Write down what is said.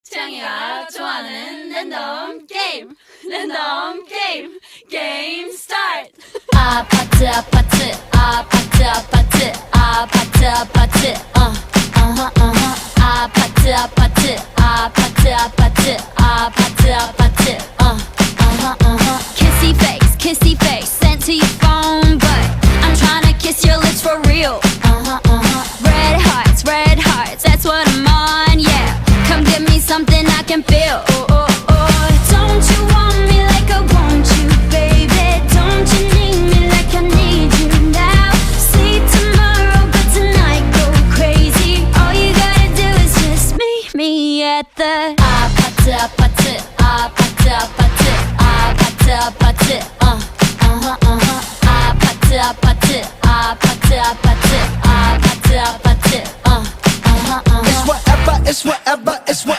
채영이가 좋아하는 랜덤 게임 게임 스타트. 아파트 아파트 아파트 아파트 아파트 아파트 아파트 아파트 아파트 아파트 아파트 아파트 kissy face sent to your phone but I'm tryna kiss your lips for real. Red hearts, that's what I'm on, yeah. Come give me something I can feel. Don't you want me like I want you, baby? Don't you need me like I need you now? See tomorrow, but tonight go crazy. All you gotta do is just meet me at the 아파트 아파트 아파트 아파트 아파트 아파트 아파트 아파트 아파트 아파트 아파트 아파트 It's whatever, it's whatever, it's whatever.